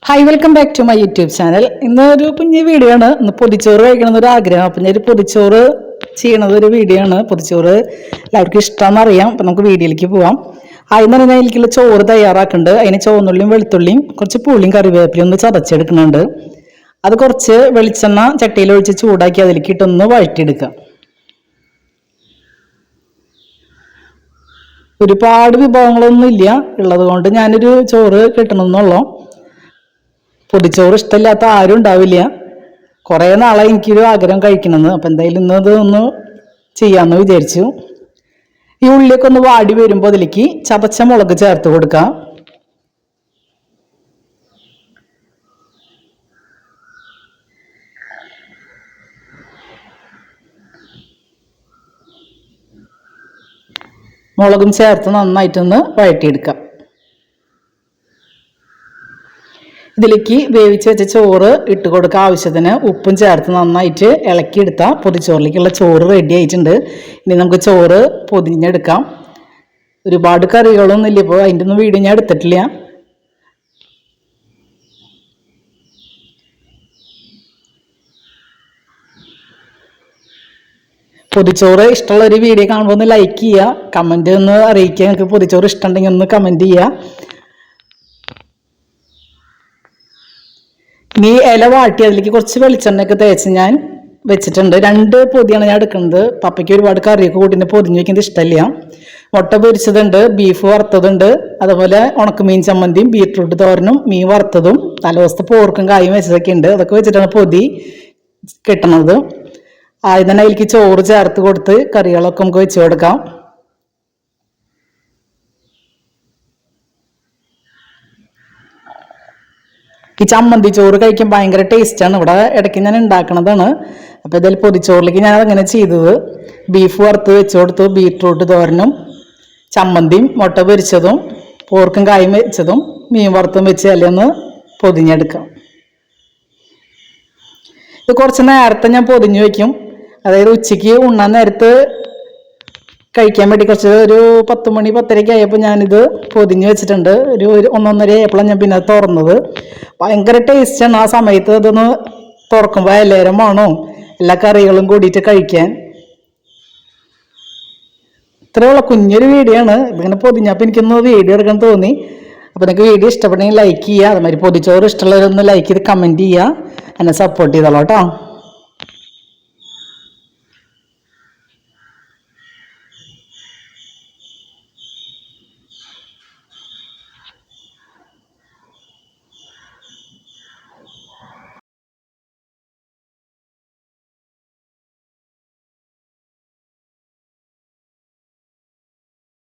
Hi welcome back to my YouTube channel. ഇന്നൊരു കുഞ്ഞു video ആണ്. ഇന്ന് പൊതിച്ചോറ് കഴിക്കണമെന്നൊരു ആഗ്രഹം. അപ്പം ഞാൻ പൊതിച്ചോറ് ചെയ്യണത് ഒരു വീഡിയോ ആണ്. പൊതിച്ചോറ് എല്ലാവർക്കും ഇഷ്ടമാണെന്ന് അറിയാം. അപ്പം നമുക്ക് വീഡിയോയിലേക്ക് പോവാം. ആദ്യം തന്നെ എനിക്കുള്ള ചോറ് തയ്യാറാക്കുന്നുണ്ട്. അതിന് ചുവന്നുള്ളിയും വെളുത്തുള്ളിയും കുറച്ച് പുളിയും കറിവേപ്പിലയും ഒന്ന് ചതച്ചെടുക്കുന്നുണ്ട്. അത് കുറച്ച് വെളിച്ചെണ്ണ ചട്ടിയിൽ ഒഴിച്ച് ചൂടാക്കി അതിലേക്ക് ഇട്ടൊന്ന് വഴറ്റിയെടുക്കാം. ഒരുപാട് വിഭവങ്ങളൊന്നും ഇല്ല ഉള്ളത് കൊണ്ട് ഞാനൊരു ചോറ് കിട്ടണമെന്നുള്ളൂ. പൊതിച്ചോറ് ഇഷ്ടമില്ലാത്ത ആരും ഉണ്ടാവില്ല. കുറേ നാളെ എനിക്കൊരു ആഗ്രഹം കഴിക്കണമെന്ന്. അപ്പം എന്തായാലും ഇന്നത് ഒന്ന് ചെയ്യാമെന്ന് വിചാരിച്ചു. ഈ ഉള്ളിയൊക്കെ ഒന്ന് വാടി വരുമ്പോൾ അതിലേക്ക് ചതച്ച മുളക് ചേർത്ത് കൊടുക്കാം. മുളകും ചേർത്ത് നന്നായിട്ടൊന്ന് വഴറ്റിയെടുക്കാം. ഇതിലേക്ക് വേവിച്ച് വെച്ച ചോറ് ഇട്ട് കൊടുക്കുക. ആവശ്യത്തിന് ഉപ്പും ചേർത്ത് നന്നായിട്ട് ഇളക്കിയെടുത്താൽ പൊതിച്ചോറിലേക്കുള്ള ചോറ് റെഡി ആയിട്ടുണ്ട്. ഇനി നമുക്ക് ചോറ് പൊതിഞ്ഞെടുക്കാം. ഒരുപാട് കറികളൊന്നും ഇല്ല, ഇപ്പോൾ അതിൻ്റെ ഒന്നും വീഡിയോ ഞാൻ എടുത്തിട്ടില്ല. പൊതിച്ചോറ് ഇഷ്ടമുള്ളൊരു വീഡിയോ കാണുമ്പോൾ ഒന്ന് ലൈക്ക് ചെയ്യുക, കമൻറ്റ് ഒന്ന് അറിയിക്കുക. നിങ്ങൾക്ക് പൊതിച്ചോറ് ഇഷ്ടമുണ്ടെങ്കിൽ ഒന്ന് കമൻറ്റ് ചെയ്യുക. ഇനി ഇല വാട്ടി അതിലേക്ക് കുറച്ച് വെളിച്ചെണ്ണയൊക്കെ തേച്ച് ഞാൻ വെച്ചിട്ടുണ്ട്. 2 പൊതിയാണ് ഞാൻ എടുക്കുന്നത്. പപ്പയ്ക്ക് ഒരുപാട് കറിയൊക്കെ കൂട്ടിൻ്റെ പൊതിഞ്ഞ് വയ്ക്കുന്നത് ഇഷ്ടമില്ല. മുട്ട പൊരിച്ചതുണ്ട്, ബീഫ് വറുത്തതുണ്ട്, അതുപോലെ ഉണക്കമീൻ ചമ്മന്തിയും ബീറ്റ്റൂട്ട് തോരനും മീൻ വറുത്തതും തലേദിവസത്തെ പോർക്കും കായും വെച്ചതൊക്കെ ഉണ്ട്. അതൊക്കെ വെച്ചിട്ടാണ് പൊതി കിട്ടണത്. ആദ്യം തന്നെ അതിലേക്ക് ചോറ് ചേർത്ത് കൊടുത്ത് കറികളൊക്കെ നമുക്ക് വെച്ച് കൊടുക്കാം. ഈ ചമ്മന്തി ചോറ് കഴിക്കാൻ ഭയങ്കര ടേസ്റ്റാണ്. ഇവിടെ ഇടയ്ക്ക് ഞാൻ ഉണ്ടാക്കണതാണ്. അപ്പോൾ ഇതിൽ പൊതിച്ചോറിലേക്ക് ഞാൻ അങ്ങനെ ചെയ്തത്. ബീഫ് വറുത്ത് വെച്ച് കൊടുത്തു, ബീറ്റ്റൂട്ട് തോരനും ചമ്മന്തിയും മുട്ട പൊരിച്ചതും പോർക്കും കായും വെച്ചതും മീൻ വറുത്തും വെച്ച് അതിലൊന്ന് പൊതിഞ്ഞെടുക്കാം. ഇത് കുറച്ച് നേരത്തെ ഞാൻ പൊതിഞ്ഞ് വയ്ക്കും. അതായത് ഉച്ചയ്ക്ക് ഉണ്ണാൻ നേരത്ത് കഴിക്കാൻ വേണ്ടി ഒരു 10 മണി 10:30 ആയപ്പോൾ ഞാനിത് പൊതിഞ്ഞ് വെച്ചിട്ടുണ്ട്. ഒരു 1-1:30 ആയപ്പോഴാണ് ഞാൻ പിന്നെ തുറന്നത്. ഭയങ്കര ടേസ്റ്റാണ്. ആ സമയത്ത് അതൊന്ന് തുറക്കുമ്പോൾ എല്ലാവരും വേണോ എല്ലാ കറികളും കൂടിയിട്ട് കഴിക്കാൻ. ഇത്രയുള്ള കുഞ്ഞൊരു വീഡിയോ ആണ്. ഇങ്ങനെ പൊതിഞ്ഞപ്പോൾ എനിക്കൊന്ന് വീഡിയോ എടുക്കാൻ തോന്നി. അപ്പോൾ നിങ്ങൾക്ക് വീഡിയോ ഇഷ്ടപ്പെട്ടെങ്കിൽ ലൈക്ക് ചെയ്യുക. അതുമാതിരി പൊതിച്ചോറ് ഇഷ്ടമുള്ളവരൊന്ന് ലൈക്ക് ചെയ്ത് കമൻറ്റ് ചെയ്യുക. എന്നെ സപ്പോർട്ട് ചെയ്തോളൂ കേട്ടോ.